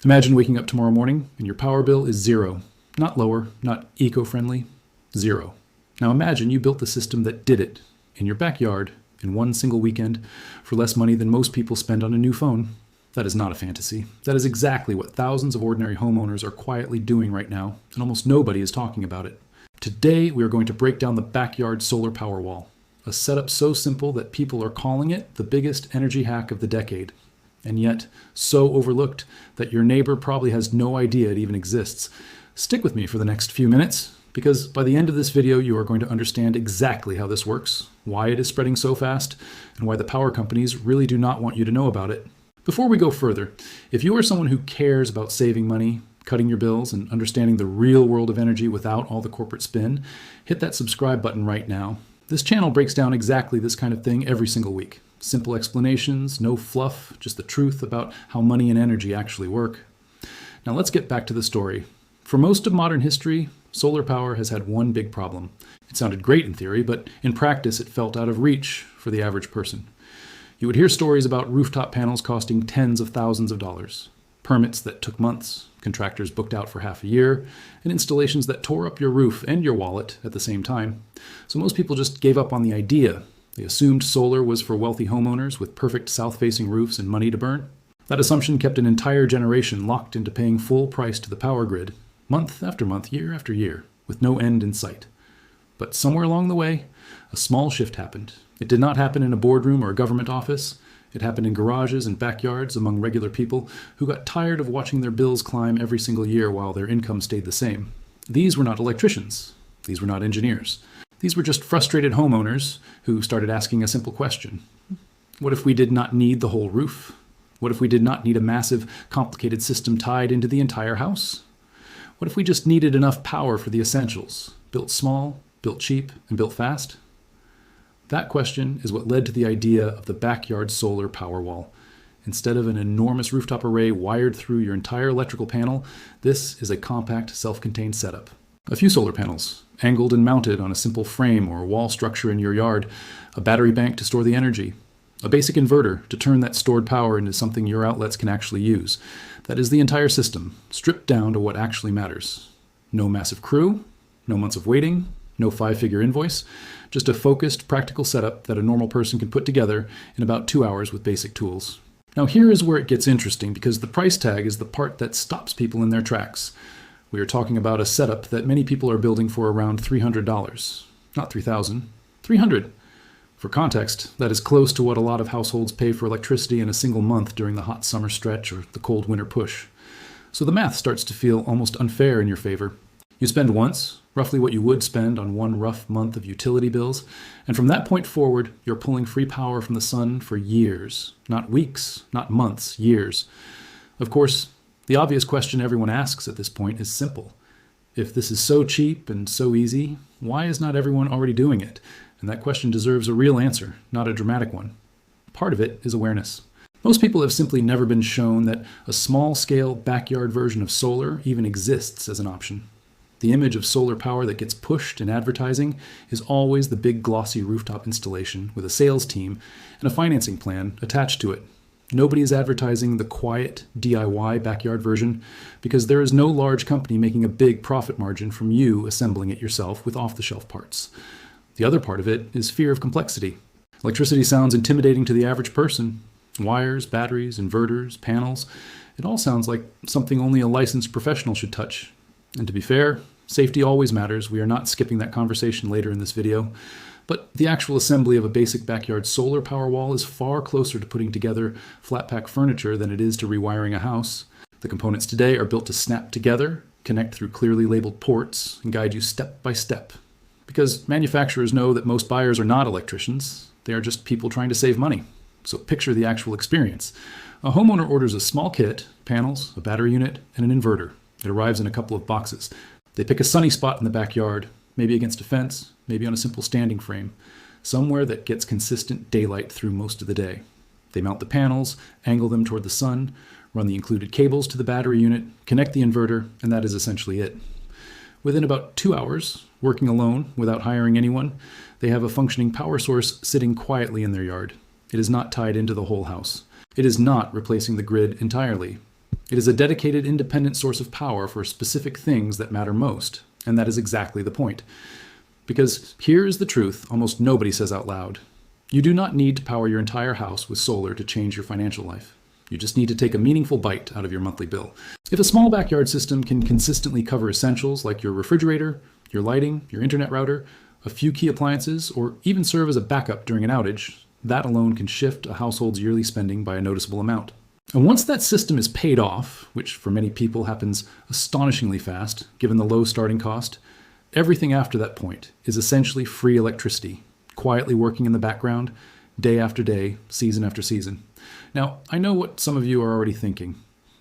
Imagine waking up tomorrow morning and your power bill is zero. Not lower, not eco-friendly, zero. Now imagine you built the system that did it in your backyard in one single weekend for less money than most people spend on a new phone. That is not a fantasy. That is exactly what thousands of ordinary homeowners are quietly doing right now, and almost nobody is talking about it. Today, we are going to break down the backyard solar power wall, a setup so simple that people are calling it the biggest energy hack of the decade, and yet so overlooked that your neighbor probably has no idea it even exists. Stick with me for the next few minutes, because by the end of this video, you are going to understand exactly how this works, why it is spreading so fast, and why the power companies really do not want you to know about it. Before we go further, if you are someone who cares about saving money, cutting your bills, and understanding the real world of energy without all the corporate spin, hit that subscribe button right now. This channel breaks down exactly this kind of thing every single week. Simple explanations, no fluff, just the truth about how money and energy actually work. Now let's get back to the story. For most of modern history, solar power has had one big problem. It sounded great in theory, but in practice it felt out of reach for the average person. You would hear stories about rooftop panels costing tens of thousands of dollars, permits that took months, contractors booked out for half a year, and installations that tore up your roof and your wallet at the same time. So most people just gave up on the idea. They assumed solar was for wealthy homeowners with perfect south-facing roofs and money to burn. That assumption kept an entire generation locked into paying full price to the power grid, month after month, year after year, with no end in sight. But somewhere along the way, a small shift happened. It did not happen in a boardroom or a government office. It happened in garages and backyards among regular people who got tired of watching their bills climb every single year while their income stayed the same. These were not electricians. These were not engineers. These were just frustrated homeowners who started asking a simple question. What if we did not need the whole roof? What if we did not need a massive, complicated system tied into the entire house? What if we just needed enough power for the essentials, built small, built cheap, and built fast? That question is what led to the idea of the backyard solar power wall. Instead of an enormous rooftop array wired through your entire electrical panel, this is a compact, self-contained setup. A few solar panels, angled and mounted on a simple frame or wall structure in your yard, a battery bank to store the energy, a basic inverter to turn that stored power into something your outlets can actually use. That is the entire system, stripped down to what actually matters. No massive crew, no months of waiting, no five-figure invoice, just a focused, practical setup that a normal person can put together in about 2 hours with basic tools. Now here is where it gets interesting, because the price tag is the part that stops people in their tracks. We are talking about a setup that many people are building for around $300. Not $3,000, $300. For context, that is close to what a lot of households pay for electricity in a single month during the hot summer stretch or the cold winter push. So the math starts to feel almost unfair in your favor. You spend once, roughly what you would spend on one rough month of utility bills, and from that point forward, you're pulling free power from the sun for years. Not weeks, not months, years. Of course, the obvious question everyone asks at this point is simple. If this is so cheap and so easy, why is not everyone already doing it? And that question deserves a real answer, not a dramatic one. Part of it is awareness. Most people have simply never been shown that a small-scale backyard version of solar even exists as an option. The image of solar power that gets pushed in advertising is always the big glossy rooftop installation with a sales team and a financing plan attached to it. Nobody is advertising the quiet DIY backyard version because there is no large company making a big profit margin from you assembling it yourself with off-the-shelf parts. The other part of it is fear of complexity. Electricity sounds intimidating to the average person. Wires, batteries, inverters, panels, it all sounds like something only a licensed professional should touch. And to be fair, safety always matters. We are not skipping that conversation later in this video. But the actual assembly of a basic backyard solar power wall is far closer to putting together flat pack furniture than it is to rewiring a house. The components today are built to snap together, connect through clearly labeled ports, and guide you step by step. Because manufacturers know that most buyers are not electricians. They are just people trying to save money. So picture the actual experience. A homeowner orders a small kit, panels, a battery unit, and an inverter. It arrives in a couple of boxes. They pick a sunny spot in the backyard, maybe against a fence, maybe on a simple standing frame, somewhere that gets consistent daylight through most of the day. They mount the panels, angle them toward the sun, run the included cables to the battery unit, connect the inverter, and that is essentially it. Within about 2 hours, working alone without hiring anyone, they have a functioning power source sitting quietly in their yard. It is not tied into the whole house. It is not replacing the grid entirely. It is a dedicated, independent source of power for specific things that matter most, and that is exactly the point. Because here is the truth almost nobody says out loud. You do not need to power your entire house with solar to change your financial life. You just need to take a meaningful bite out of your monthly bill. If a small backyard system can consistently cover essentials like your refrigerator, your lighting, your internet router, a few key appliances, or even serve as a backup during an outage, that alone can shift a household's yearly spending by a noticeable amount. And once that system is paid off, which for many people happens astonishingly fast, given the low starting cost, everything after that point is essentially free electricity, quietly working in the background, day after day, season after season. Now, I know what some of you are already thinking.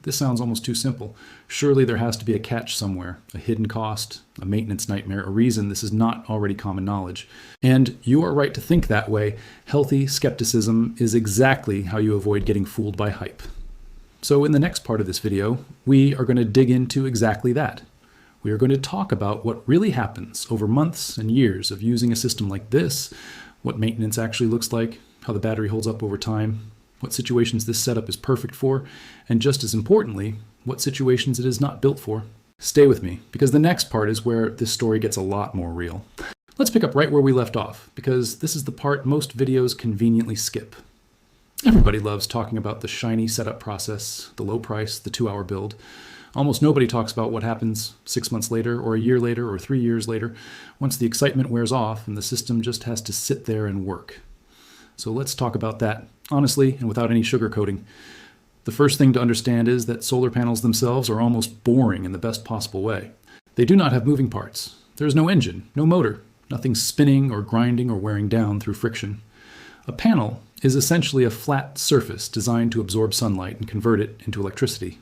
This sounds almost too simple. Surely there has to be a catch somewhere, a hidden cost, a maintenance nightmare, a reason this is not already common knowledge. And you are right to think that way. Healthy skepticism is exactly how you avoid getting fooled by hype. So in the next part of this video, we are going to dig into exactly that. We are going to talk about what really happens over months and years of using a system like this, what maintenance actually looks like, how the battery holds up over time, what situations this setup is perfect for, and just as importantly, what situations it is not built for. Stay with me, because the next part is where this story gets a lot more real. Let's pick up right where we left off, because this is the part most videos conveniently skip. Everybody loves talking about the shiny setup process, the low price, the 2-hour build. Almost nobody talks about what happens 6 months later, or a year later, or 3 years later, once the excitement wears off and the system just has to sit there and work. So let's talk about that, honestly and without any sugarcoating. The first thing to understand is that solar panels themselves are almost boring in the best possible way. They do not have moving parts. There is no engine, no motor, nothing spinning or grinding or wearing down through friction. A panel is essentially a flat surface designed to absorb sunlight and convert it into electricity.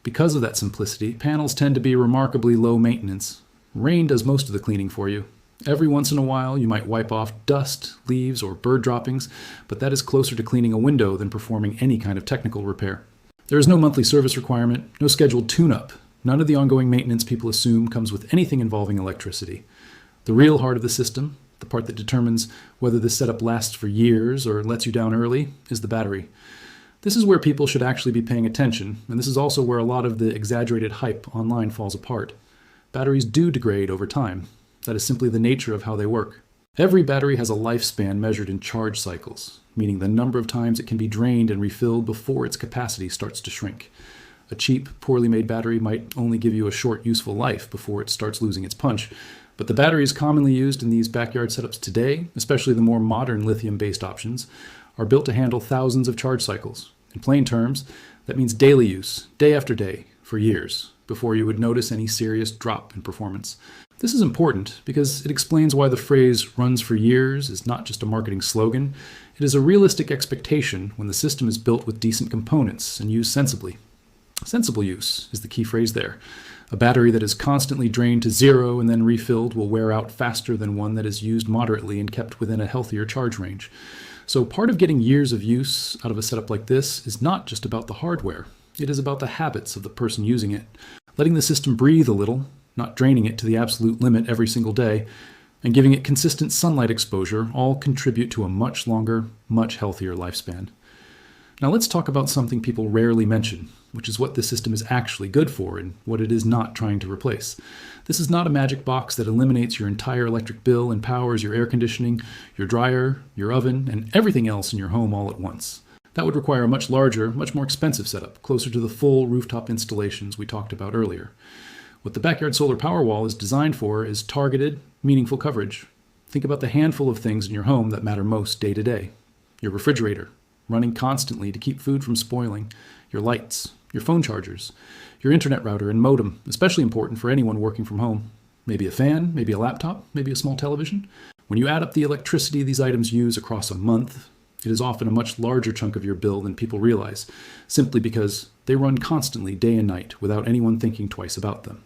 Because of that simplicity, panels tend to be remarkably low maintenance. Rain does most of the cleaning for you. Every once in a while, you might wipe off dust, leaves, or bird droppings, but that is closer to cleaning a window than performing any kind of technical repair. There is no monthly service requirement, no scheduled tune-up. None of the ongoing maintenance people assume comes with anything involving electricity. The real heart of the system, the part that determines whether this setup lasts for years or lets you down early, is the battery. This is where people should actually be paying attention, and this is also where a lot of the exaggerated hype online falls apart. Batteries do degrade over time. That is simply the nature of how they work. Every battery has a lifespan measured in charge cycles, meaning the number of times it can be drained and refilled before its capacity starts to shrink. A cheap, poorly made battery might only give you a short, useful life before it starts losing its punch, but the batteries commonly used in these backyard setups today, especially the more modern lithium-based options, are built to handle thousands of charge cycles. In plain terms, that means daily use, day after day, for years, before you would notice any serious drop in performance. This is important because it explains why the phrase runs for years is not just a marketing slogan. It is a realistic expectation when the system is built with decent components and used sensibly. Sensible use is the key phrase there. A battery that is constantly drained to zero and then refilled will wear out faster than one that is used moderately and kept within a healthier charge range. So part of getting years of use out of a setup like this is not just about the hardware. It is about the habits of the person using it. Letting the system breathe a little, not draining it to the absolute limit every single day, and giving it consistent sunlight exposure all contribute to a much longer, much healthier lifespan. Now let's talk about something people rarely mention, which is what this system is actually good for and what it is not trying to replace. This is not a magic box that eliminates your entire electric bill and powers your air conditioning, your dryer, your oven, and everything else in your home all at once. That would require a much larger, much more expensive setup, closer to the full rooftop installations we talked about earlier. What the Backyard Solar Powerwall is designed for is targeted, meaningful coverage. Think about the handful of things in your home that matter most day to day. Your refrigerator, running constantly to keep food from spoiling, your lights, your phone chargers, your internet router and modem, especially important for anyone working from home. Maybe a fan, maybe a laptop, maybe a small television. When you add up the electricity these items use across a month, it is often a much larger chunk of your bill than people realize, simply because they run constantly day and night without anyone thinking twice about them.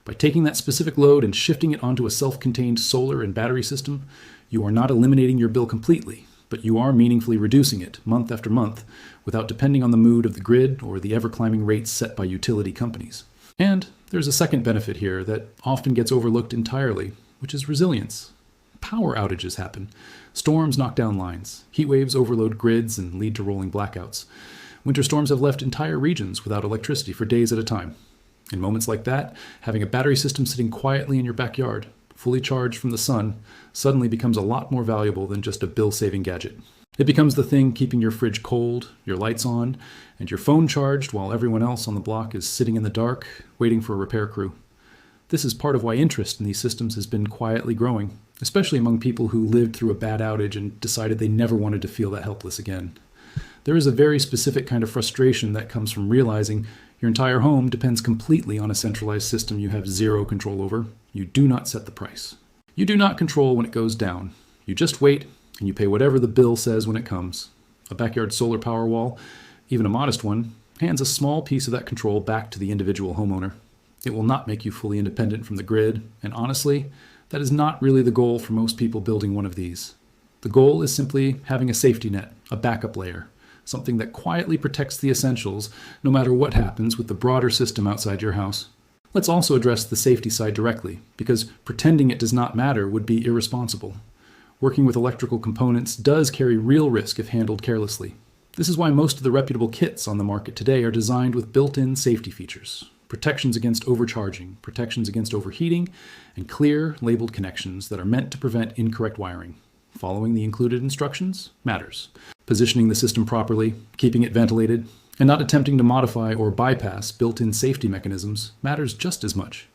By taking that specific load and shifting it onto a self-contained solar and battery system, you are not eliminating your bill completely, but you are meaningfully reducing it month after month without depending on the mood of the grid or the ever-climbing rates set by utility companies. And there's a second benefit here that often gets overlooked entirely, which is resilience. Power outages happen. Storms knock down lines. Heat waves overload grids and lead to rolling blackouts. Winter storms have left entire regions without electricity for days at a time. In moments like that, having a battery system sitting quietly in your backyard, fully charged from the sun, suddenly becomes a lot more valuable than just a bill-saving gadget. It becomes the thing keeping your fridge cold, your lights on, and your phone charged while everyone else on the block is sitting in the dark, waiting for a repair crew. This is part of why interest in these systems has been quietly growing, especially among people who lived through a bad outage and decided they never wanted to feel that helpless again. There is a very specific kind of frustration that comes from realizing your entire home depends completely on a centralized system you have zero control over. You do not set the price. You do not control when it goes down. You just wait, and you pay whatever the bill says when it comes. A backyard solar power wall, even a modest one, hands a small piece of that control back to the individual homeowner. It will not make you fully independent from the grid, and honestly, that is not really the goal for most people building one of these. The goal is simply having a safety net, a backup layer, something that quietly protects the essentials no matter what happens with the broader system outside your house. Let's also address the safety side directly, because pretending it does not matter would be irresponsible. Working with electrical components does carry real risk if handled carelessly. This is why most of the reputable kits on the market today are designed with built-in safety features. Protections against overcharging, protections against overheating, and clear, labeled connections that are meant to prevent incorrect wiring. Following the included instructions matters. Positioning the system properly, keeping it ventilated, and not attempting to modify or bypass built-in safety mechanisms matters just as much.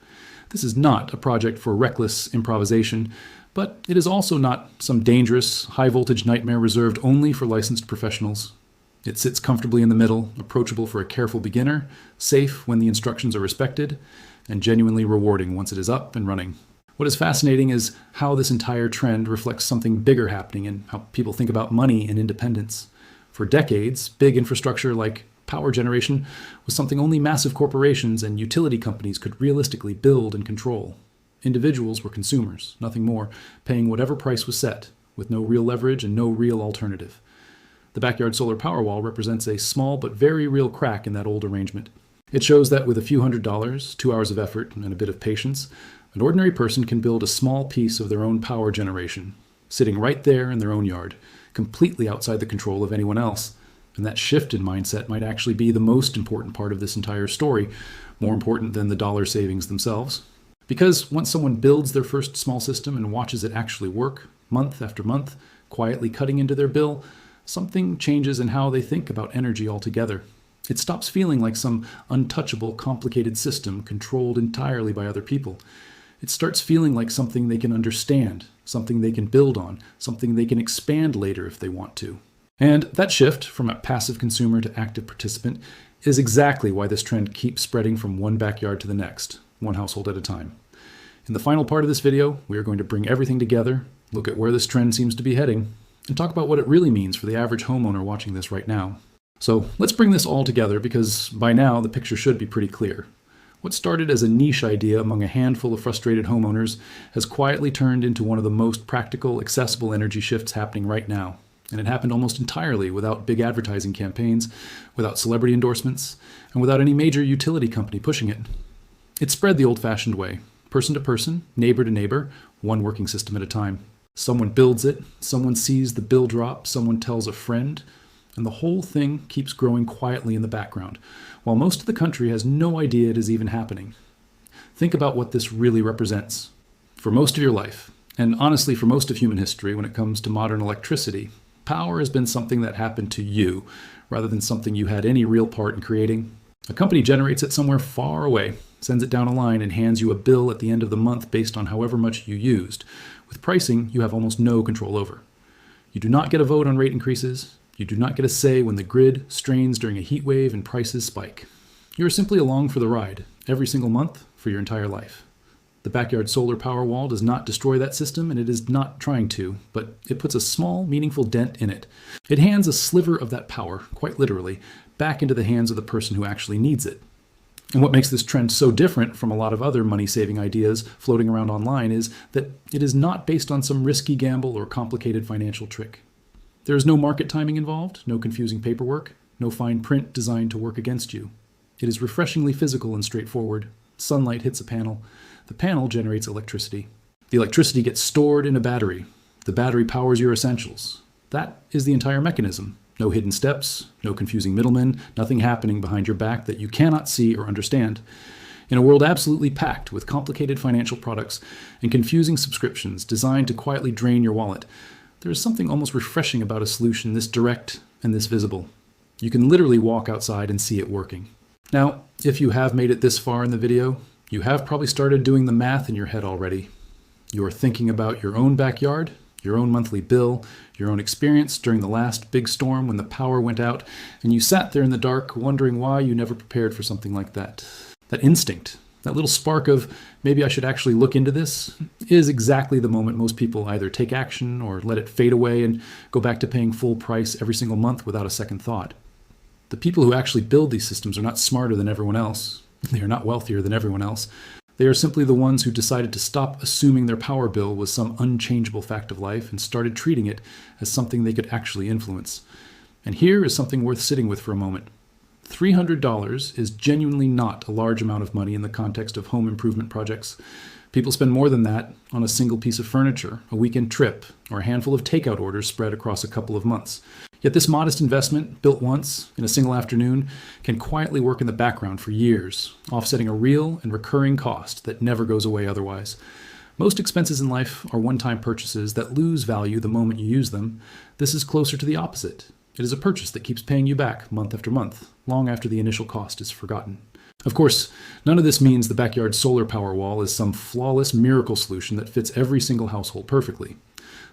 This is not a project for reckless improvisation, but it is also not some dangerous, high-voltage nightmare reserved only for licensed professionals. It sits comfortably in the middle, approachable for a careful beginner, safe when the instructions are respected, and genuinely rewarding once it is up and running. What is fascinating is how this entire trend reflects something bigger happening in how people think about money and independence. For decades, big infrastructure like power generation was something only massive corporations and utility companies could realistically build and control. Individuals were consumers, nothing more, paying whatever price was set, with no real leverage and no real alternative. The backyard solar power wall represents a small but very real crack in that old arrangement. It shows that with a few $100s, 2 hours of effort, and a bit of patience, an ordinary person can build a small piece of their own power generation, sitting right there in their own yard, completely outside the control of anyone else. And that shift in mindset might actually be the most important part of this entire story, more important than the dollar savings themselves. Because once someone builds their first small system and watches it actually work, month after month, quietly cutting into their bill, something changes in how they think about energy altogether. It stops feeling like some untouchable, complicated system controlled entirely by other people. It starts feeling like something they can understand, something they can build on, something they can expand later if they want to. And that shift from a passive consumer to active participant is exactly why this trend keeps spreading from one backyard to the next, one household at a time. In the final part of this video, we are going to bring everything together, look at where this trend seems to be heading, and talk about what it really means for the average homeowner watching this right now. So let's bring this all together because by now the picture should be pretty clear. What started as a niche idea among a handful of frustrated homeowners has quietly turned into one of the most practical, accessible energy shifts happening right now. And it happened almost entirely without big advertising campaigns, without celebrity endorsements, and without any major utility company pushing it. It spread the old-fashioned way, person to person, neighbor to neighbor, one working system at a time. Someone builds it, someone sees the bill drop, someone tells a friend, and the whole thing keeps growing quietly in the background, while most of the country has no idea it is even happening. Think about what this really represents. For most of your life, and honestly for most of human history when it comes to modern electricity, power has been something that happened to you, rather than something you had any real part in creating. A company generates it somewhere far away, sends it down a line, and hands you a bill at the end of the month based on however much you used. With pricing, you have almost no control over. You do not get a vote on rate increases. You do not get a say when the grid strains during a heat wave and prices spike. You are simply along for the ride, every single month, for your entire life. The backyard solar power wall does not destroy that system, and it is not trying to, but it puts a small, meaningful dent in it. It hands a sliver of that power, quite literally, back into the hands of the person who actually needs it. And what makes this trend so different from a lot of other money-saving ideas floating around online is that it is not based on some risky gamble or complicated financial trick. There is no market timing involved, no confusing paperwork, no fine print designed to work against you. It is refreshingly physical and straightforward. Sunlight hits a panel. The panel generates electricity. The electricity gets stored in a battery. The battery powers your essentials. That is the entire mechanism. No hidden steps, no confusing middlemen, nothing happening behind your back that you cannot see or understand. In a world absolutely packed with complicated financial products and confusing subscriptions designed to quietly drain your wallet, there is something almost refreshing about a solution this direct and this visible. You can literally walk outside and see it working. Now, if you have made it this far in the video, you have probably started doing the math in your head already. You are thinking about your own backyard, your own monthly bill, your own experience during the last big storm when the power went out, and you sat there in the dark wondering why you never prepared for something like that. That instinct, that little spark of maybe I should actually look into this, is exactly the moment most people either take action or let it fade away and go back to paying full price every single month without a second thought. The people who actually build these systems are not smarter than everyone else. They are not wealthier than everyone else. They are simply the ones who decided to stop assuming their power bill was some unchangeable fact of life and started treating it as something they could actually influence. And here is something worth sitting with for a moment. $300 is genuinely not a large amount of money in the context of home improvement projects. People spend more than that on a single piece of furniture, a weekend trip, or a handful of takeout orders spread across a couple of months. Yet this modest investment, built once in a single afternoon, can quietly work in the background for years, offsetting a real and recurring cost that never goes away otherwise. Most expenses in life are one-time purchases that lose value the moment you use them. This is closer to the opposite. It is a purchase that keeps paying you back month after month, long after the initial cost is forgotten. Of course, none of this means the backyard solar power wall is some flawless miracle solution that fits every single household perfectly.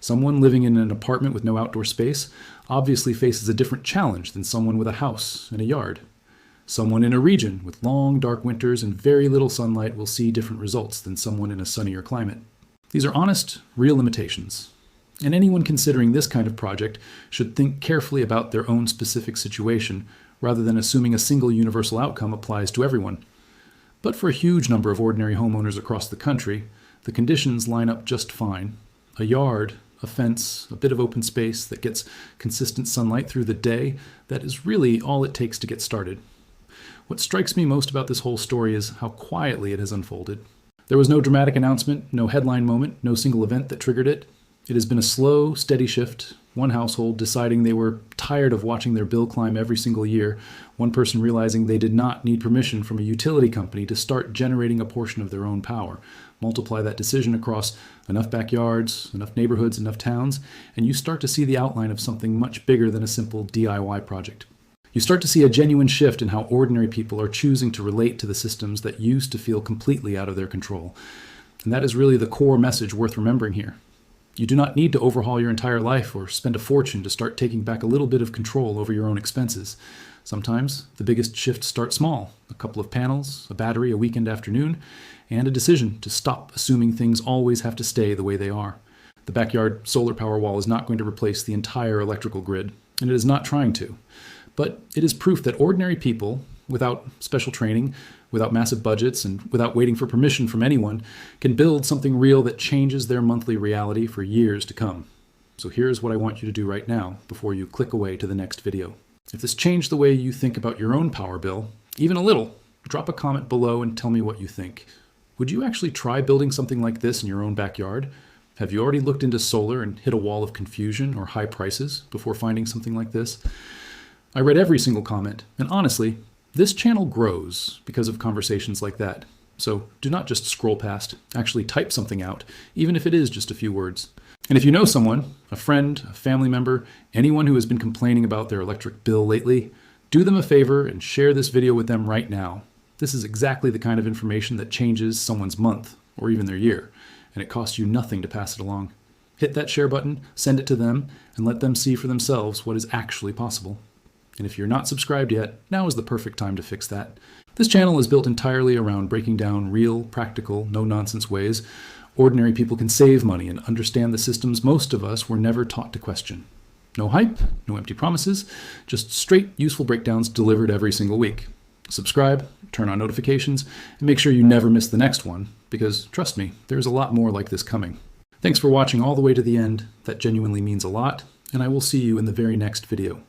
Someone living in an apartment with no outdoor space obviously faces a different challenge than someone with a house and a yard. Someone in a region with long, dark winters and very little sunlight will see different results than someone in a sunnier climate. These are honest, real limitations. And anyone considering this kind of project should think carefully about their own specific situation, rather than assuming a single universal outcome applies to everyone. But for a huge number of ordinary homeowners across the country, the conditions line up just fine. A yard, a fence, a bit of open space that gets consistent sunlight through the day, that is really all it takes to get started. What strikes me most about this whole story is how quietly it has unfolded. There was no dramatic announcement, no headline moment, no single event that triggered it. It has been a slow, steady shift, one household deciding they were tired of watching their bill climb every single year, one person realizing they did not need permission from a utility company to start generating a portion of their own power. Multiply that decision across enough backyards, enough neighborhoods, enough towns, and you start to see the outline of something much bigger than a simple DIY project. You start to see a genuine shift in how ordinary people are choosing to relate to the systems that used to feel completely out of their control. And that is really the core message worth remembering here. You do not need to overhaul your entire life or spend a fortune to start taking back a little bit of control over your own expenses. Sometimes the biggest shifts start small, a couple of panels, a battery a weekend afternoon, and a decision to stop assuming things always have to stay the way they are. The backyard solar power wall is not going to replace the entire electrical grid, and it is not trying to. But it is proof that ordinary people, without special training, without massive budgets, and without waiting for permission from anyone, can build something real that changes their monthly reality for years to come. So here's what I want you to do right now before you click away to the next video. If this changed the way you think about your own power bill, even a little, drop a comment below and tell me what you think. Would you actually try building something like this in your own backyard? Have you already looked into solar and hit a wall of confusion or high prices before finding something like this? I read every single comment, and honestly, this channel grows because of conversations like that. So do not just scroll past, actually type something out, even if it is just a few words. And if you know someone, a friend, a family member, anyone who has been complaining about their electric bill lately, do them a favor and share this video with them right now. This is exactly the kind of information that changes someone's month or even their year, and it costs you nothing to pass it along. Hit that share button, send it to them, and let them see for themselves what is actually possible. And if you're not subscribed yet, now is the perfect time to fix that. This channel is built entirely around breaking down real, practical, no-nonsense ways ordinary people can save money and understand the systems most of us were never taught to question. No hype, no empty promises, just straight, useful breakdowns delivered every single week. Subscribe, turn on notifications, and make sure you never miss the next one, because trust me, there's a lot more like this coming. Thanks for watching all the way to the end. That genuinely means a lot, and I will see you in the very next video.